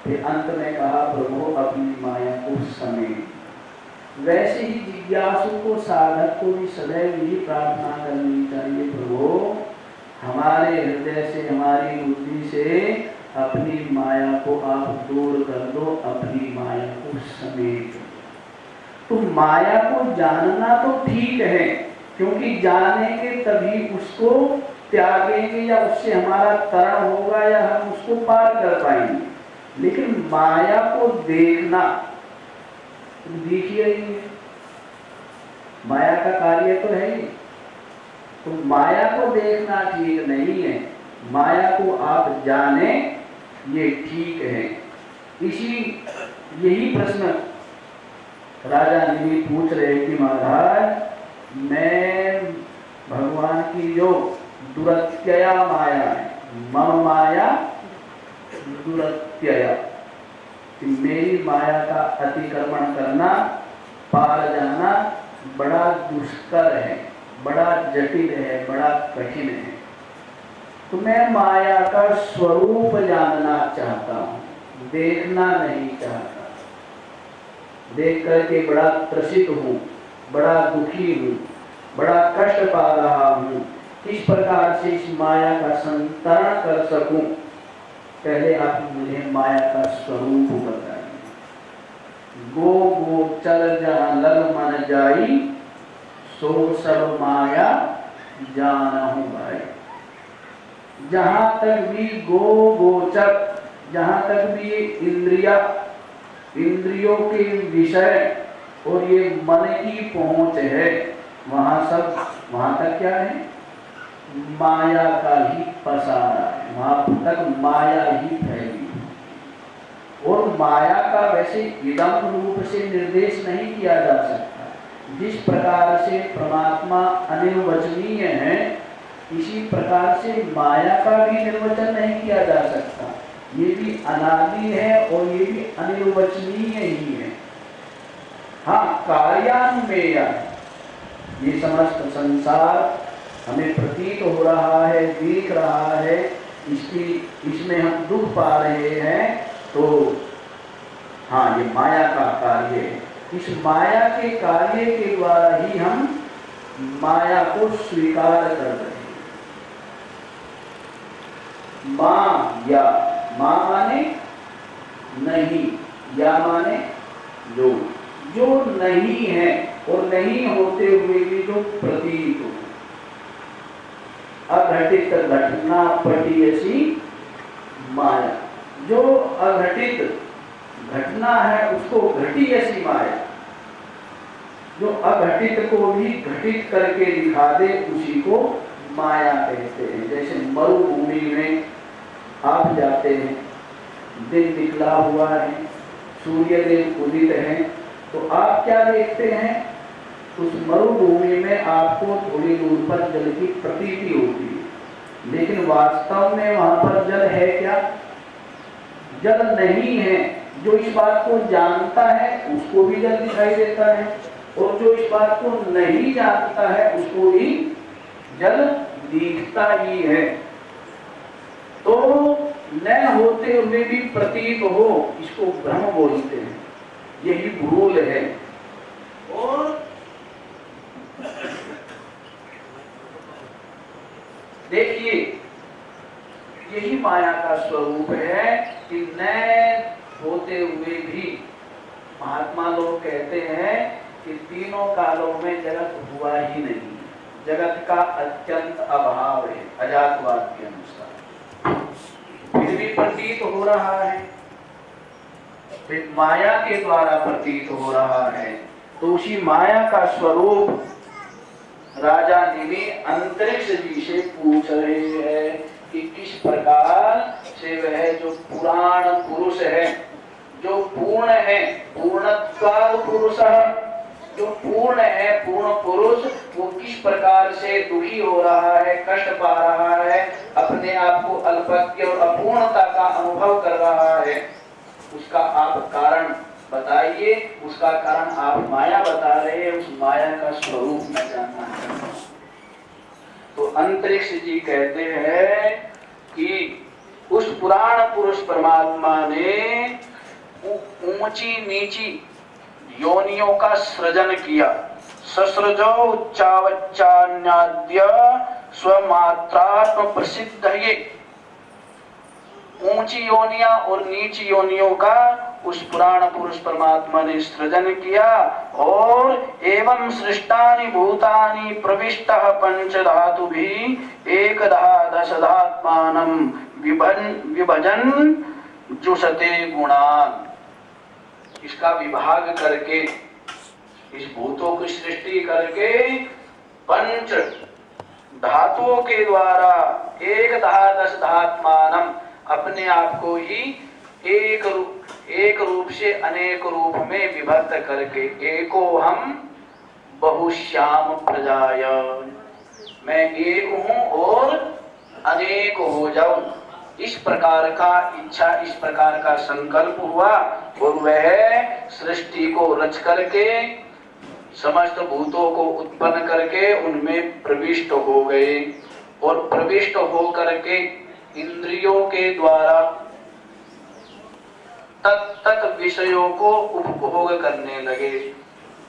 फिर अंत में कहा प्रभु अपनी माया को समेट। वैसे ही जिज्ञासु को, साधक को भी सदैव यही प्रार्थना करनी चाहिए, प्रभु हमारे हृदय से, हमारी बुद्धि से अपनी माया को आप दूर कर दो, अपनी माया को समेट दो। तो माया को जानना तो ठीक है, क्योंकि जानेंगे तभी उसको त्यागेंगे या उससे हमारा तरण होगा या हम उसको पार कर पाएंगे। लेकिन माया को देखना, देखिए ही माया का कार्य तो है ही, तो माया को देखना ठीक नहीं है, माया को आप जाने ये ठीक है। यही प्रश्न राजा निमि पूछ रहे कि महाराज मैं भगवान की जो दुरत्यया माया है, मम माया दुरत्यया, कि मेरी माया का अतिक्रमण करना, पार जाना बड़ा दुष्कर है, बड़ा जटिल है, बड़ा कठिन है। तो मैं माया का स्वरूप जानना चाहता हूँ, देखना नहीं चाहता। देख करके बड़ा त्रसित हूँ, बड़ा दुखी हूँ, बड़ा कष्ट पा रहा हूँ। किस प्रकार से इस माया का संतरण कर सकूं, पहले आप मुझे माया का स्वरूप बताइए। गो गोचर जहाँ लग मन जाई, सो सब माया जानहु भाई। जहाँ तक भी गो गोचर, जहाँ तक भी ये इंद्रियों के विषय और ये मन की पहुंच है, वहां तक क्या है, माया का ही पसारा है, वहां तक माया ही फैली। और माया का वैसे इदम रूप से निर्देश नहीं किया जा सकता। जिस प्रकार से परमात्मा अनिर्वचनीय है, इसी प्रकार से माया का भी निर्वचन नहीं किया जा सकता। ये भी अनादि है और ये भी अनिर्वचनीय ही है। हाँ, कार्यान्वयन, ये समस्त संसार हमें प्रतीत हो रहा है, देख रहा है, इसमें हम दुख पा रहे हैं, तो हाँ, ये माया का कार्य है। इस माया के कार्य के द्वारा ही हम माया को स्वीकार कर रहे हैं। मां माने नहीं, या माने जो नहीं है और नहीं होते हुए भी जो प्रतीत हो। अघटित घटना पटियसी माया, जो अघटित घटना है उसको घटियसी माया, जो अघटित को भी घटित करके दिखा दे उसी को माया कहते हैं। जैसे मरुभूमि में आप जाते हैं, दिन निकला हुआ है, सूर्य देव उदित है, तो आप क्या देखते हैं, उस मरुभूमि में आपको थोड़ी दूर पर जल की प्रतीति होती है, लेकिन वास्तव में वहां पर जल है क्या? जल नहीं है। जो इस बात को जानता है उसको भी जल दिखाई देता है, और जो इस बात को नहीं जानता है उसको भी जल दिखता ही है। तो न होते हुए भी प्रतीत हो, इसको भ्रम बोलते हैं, यही भूल है। और देखिए, यही माया का स्वरूप है कि न होते हुए भी महात्मा लोग कहते हैं कि तीनों कालों में जगत हुआ ही नहीं, जगत का अत्यंत अभाव है अजातवाद के अनुसार, फिर भी प्रतीत हो रहा है, फिर माया के द्वारा प्रतीत हो रहा है। तो उसी माया का स्वरूप राजा निमि अंतरिक्ष जी से पूछ रहे हैं कि किस प्रकार से वह जो पुराण पुरुष है, जो पूर्ण है, पूर्णत्वाद पुरुष, जो पूर्ण है, पूर्ण पुरुष, वो किस प्रकार से दुखी हो रहा है, कष्ट पा रहा है, अपने आप को अल्पज्ञ और अपूर्णता का अनुभव कर रहा है, उसका आप कारण बताइए। उसका कारण आप माया बता रहे हैं, उस माया का स्वरूप मैं जानना चाहता हूं। तो अंतरिक्ष जी कहते हैं कि उस पुराण पुरुष परमात्मा ने ऊंची नीची योनियों का सृजन किया। ससृजो उच्चावच्चान्याद्य स्वमात्रात्म प्रसिद्ध ये। ऊंची योनियां और नीची योनियों का उस पुराण पुरुष परमात्मा ने सृजन किया। और एवं सृष्टानि भूतानि प्रविष्टः पंचधातु भी एकधा दशधात्मानं विभजन जुषते गुणान। इसका विभाग करके, इस भूतों की सृष्टि करके पंच धातुओं के द्वारा एकधा दशधात्मानं अपने आप को ही एक रूप से अनेक रूप में विभक्त करके, एको हम बहुश्याम प्रजाय, मैं एक हूं और अनेक हो जाऊं, इस प्रकार का इच्छा, इस प्रकार का संकल्प हुआ। और वह सृष्टि को रच करके समस्त भूतों को उत्पन्न करके उनमें प्रविष्ट हो गए। और प्रविष्ट हो करके इंद्रियों के द्वारा तत्त विषयों को उपभोग करने लगे,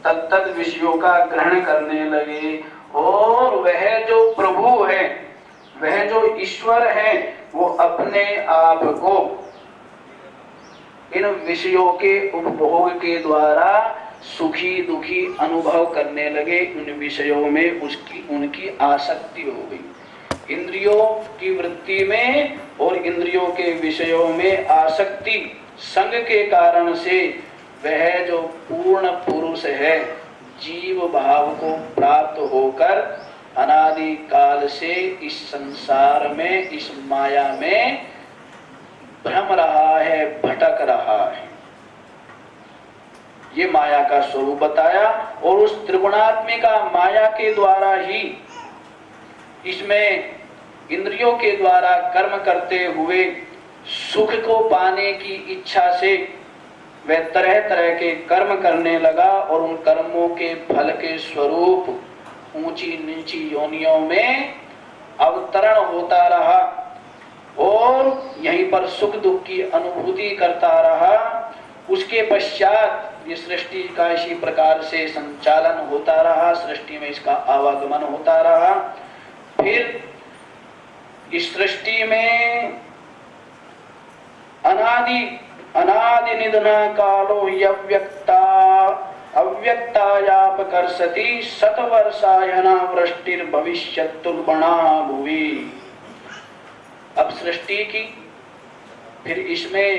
तत्त विषयों का ग्रहण करने लगे। और वह जो प्रभु है, वह जो ईश्वर है, वो अपने आप को इन विषयों के उपभोग के द्वारा सुखी दुखी अनुभव करने लगे। उन विषयों में उनकी आसक्ति हो गई। इंद्रियों की वृत्ति में और इंद्रियों के विषयों में आसक्ति संग के कारण से वह जो पूर्ण पुरुष है, जीव भाव को प्राप्त होकर अनादि काल से इस संसार में, इस माया में भ्रम रहा है, भटक रहा है। ये माया का स्वरूप बताया। और उस त्रिगुणात्मिका माया के द्वारा ही इसमें इंद्रियों के द्वारा कर्म करते हुए सुख को पाने की इच्छा से वह तरह तरह के कर्म करने लगा। और उन कर्मों के फल के स्वरूप ऊंची नीची योनियों में अवतरण होता रहा और यहीं पर सुख दुख की अनुभूति करता रहा। उसके पश्चात ये सृष्टि का इसी प्रकार से संचालन होता रहा, सृष्टि में इसका आवागमन होता रहा। फिर इस सृष्टि में अनादि निधना कालो अव्यक्तायापकर्षति शतवर्षायना वृष्टिर्भविष्यत्तुर्बणा भुवि। अब सृष्टि की, फिर इसमें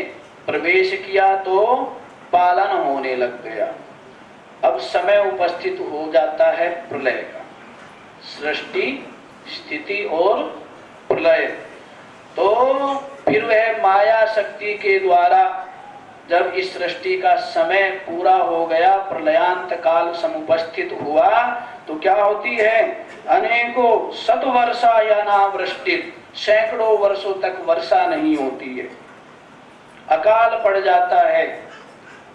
प्रवेश किया तो पालन होने लग गया। अब समय उपस्थित हो जाता है प्रलय का, सृष्टि स्थिति और प्रलय। तो फिर वह माया शक्ति के द्वारा जब इस सृष्टि का समय पूरा हो गया, प्रलयांत काल समुपस्थित हुआ, तो क्या होती है? अनेकों शतवर्षायना वृष्टि, सैकड़ों वर्षों तक वर्षा नहीं होती है, अकाल पड़ जाता है,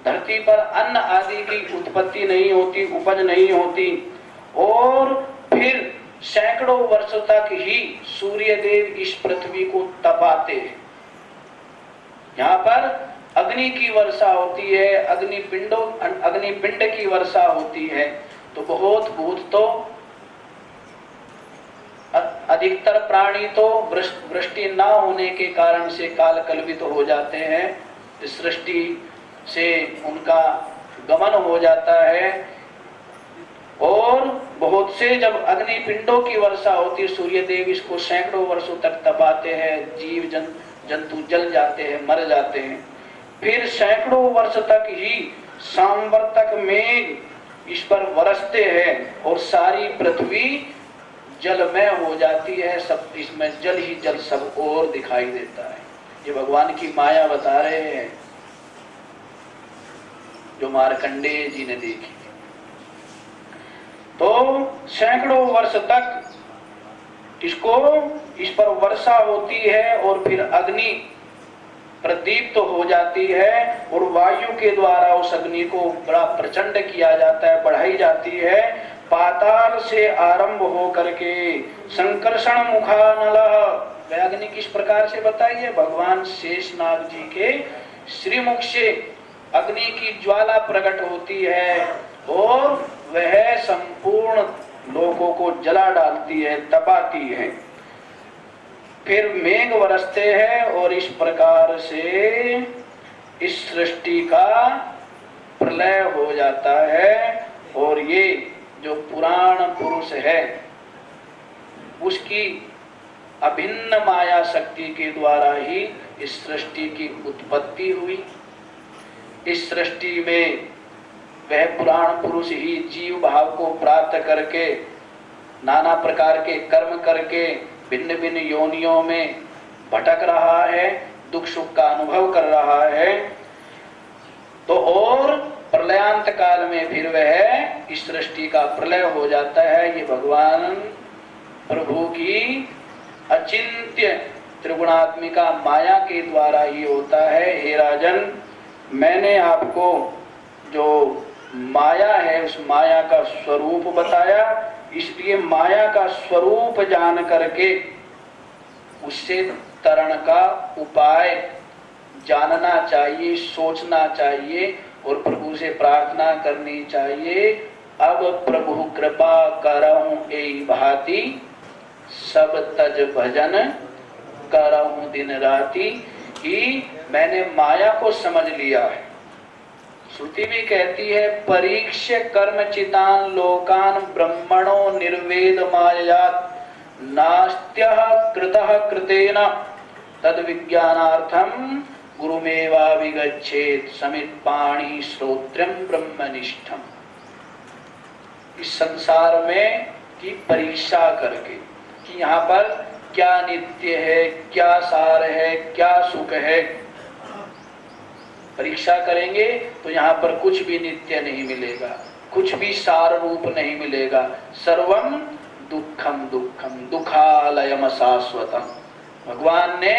धरती पर अन्न आदि की उत्पत्ति नहीं होती, उपज नहीं होती। और फिर सैकड़ों वर्षों तक ही सूर्य देव इस पृथ्वी को तपाते हैं। यहाँ पर अग्नि की वर्षा होती है, अग्निपिंड की वर्षा होती है। तो बहुत भूत तो अधिकतर प्राणी तो वृष्टि ना होने के कारण से काल कल्पित हो जाते हैं, सृष्टि से उनका गमन हो जाता है। और बहुत से जब अग्निपिंडों की वर्षा होती है, सूर्य देव इसको सैकड़ों वर्षों तक तपाते हैं, जीव जंतु जल जाते हैं, मर जाते हैं। फिर सैकड़ों वर्ष तक ही सांवर्तक मेघ इस पर बरसते हैं और सारी पृथ्वी जलमय हो जाती है, सब इसमें जल ही जल सब और दिखाई देता है। ये भगवान की माया बता रहे हैं जो मार्कंडेय जी ने देखी। तो सैकड़ों वर्ष तक इस पर वर्षा होती है और फिर अग्नि प्रदीप्त हो जाती है और वायु के द्वारा उस अग्नि को बड़ा प्रचंड किया जाता है, बढ़ाई जाती है। पाताल से आरंभ हो करके संकर्षण मुखानल, अग्नि किस प्रकार से बताइए? भगवान शेषनाग जी के श्रीमुख से अग्नि की ज्वाला प्रकट होती है और वह संपूर्ण लोगों को जला डालती है, तपाती है। फिर मेघ बरसते हैं और इस प्रकार से इस सृष्टि का प्रलय हो जाता है। और ये जो पुराण पुरुष है उसकी अभिन्न माया शक्ति के द्वारा ही इस सृष्टि की उत्पत्ति हुई। इस सृष्टि में वह पुराण पुरुष ही जीव भाव को प्राप्त करके नाना प्रकार के कर्म करके भिन्न भिन्न योनियों में भटक रहा है, दुख सुख का अनुभव कर रहा है। तो और प्रलयांत काल में फिर वह इस सृष्टि का प्रलय हो जाता है। ये भगवान प्रभु की अचिंत्य त्रिगुणात्मिका माया के द्वारा ही होता है। हे राजन, मैंने आपको जो माया है उस माया का स्वरूप बताया, इसलिए माया का स्वरूप जान करके उससे तरण का उपाय जानना चाहिए, सोचना चाहिए और प्रभु से प्रार्थना करनी चाहिए। अब प्रभु कृपा करऊं एई भांति, सब तज भजन करऊं दिन राति। ही मैंने माया को समझ लिया है। श्रुति भी कहती है, परीक्ष्य कर्म चितान लोकान ब्रह्मणो निर्वेद मायात नास्त्यः कृतः कृतेन तद विज्ञानार्थम गुरुमेवा विगच्छेत समित पाणी श्रोत्रम ब्रह्मनिष्ठम। इस संसार में की परीक्षा करके कि यहाँ पर क्या नित्य है, क्या सार है, क्या सुख है, परीक्षा करेंगे तो यहाँ पर कुछ भी नित्य नहीं मिलेगा, कुछ भी सार रूप नहीं मिलेगा। सर्वम दुखम दुखम दुखालयम शाश्वतम। भगवान ने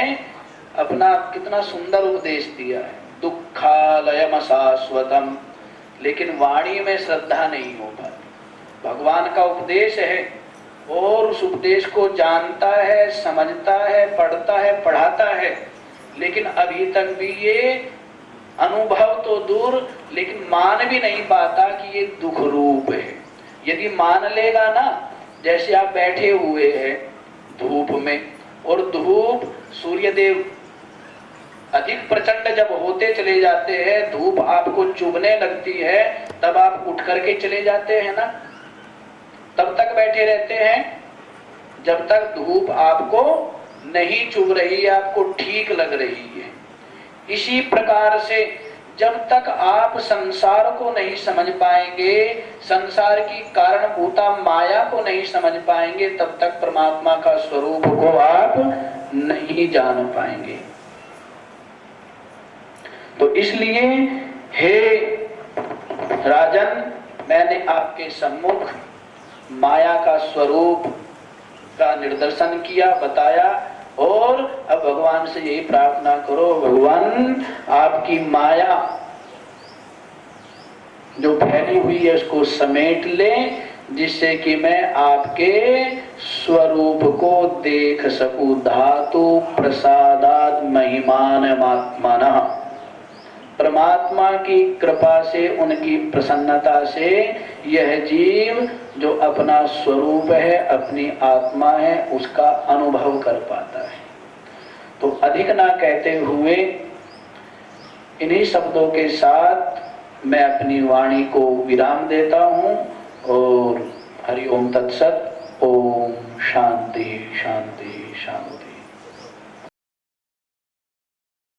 अपना कितना सुंदर उपदेश दिया है, दुखालयम शाश्वतम। लेकिन वाणी में श्रद्धा नहीं हो पाती। भगवान का उपदेश है और उस उपदेश को जानता है, समझता है, पढ़ता है, पढ़ाता है, लेकिन अभी तक भी ये अनुभव तो दूर, लेकिन मान भी नहीं पाता कि ये दुख रूप है। यदि मान लेगा ना, जैसे आप बैठे हुए हैं धूप में और धूप सूर्यदेव अधिक प्रचंड जब होते चले जाते हैं, धूप आपको चुभने लगती है, तब आप उठ करके चले जाते हैं ना, तब तक बैठे रहते हैं जब तक धूप आपको नहीं चुभ रही है, आपको ठीक लग रही है। इसी प्रकार से जब तक आप संसार को नहीं समझ पाएंगे, संसार की कारणभूता माया को नहीं समझ पाएंगे, तब तक परमात्मा का स्वरूप को आप नहीं जान पाएंगे। तो इसलिए हे राजन, मैंने आपके सम्मुख माया का स्वरूप का निर्दर्शन किया, बताया, और अब भगवान से यही प्रार्थना करो, भगवान आपकी माया जो फैली हुई है उसको समेट ले, जिससे कि मैं आपके स्वरूप को देख सकूं। धातु प्रसादात महिमान आत्मनः। परमात्मा की कृपा से, उनकी प्रसन्नता से यह जीव जो अपना स्वरूप है, अपनी आत्मा है, उसका अनुभव कर पाता है। तो अधिक ना कहते हुए इन्हीं शब्दों के साथ मैं अपनी वाणी को विराम देता हूँ और हरि ओम तत्सत। ओम शांति शांति शांति।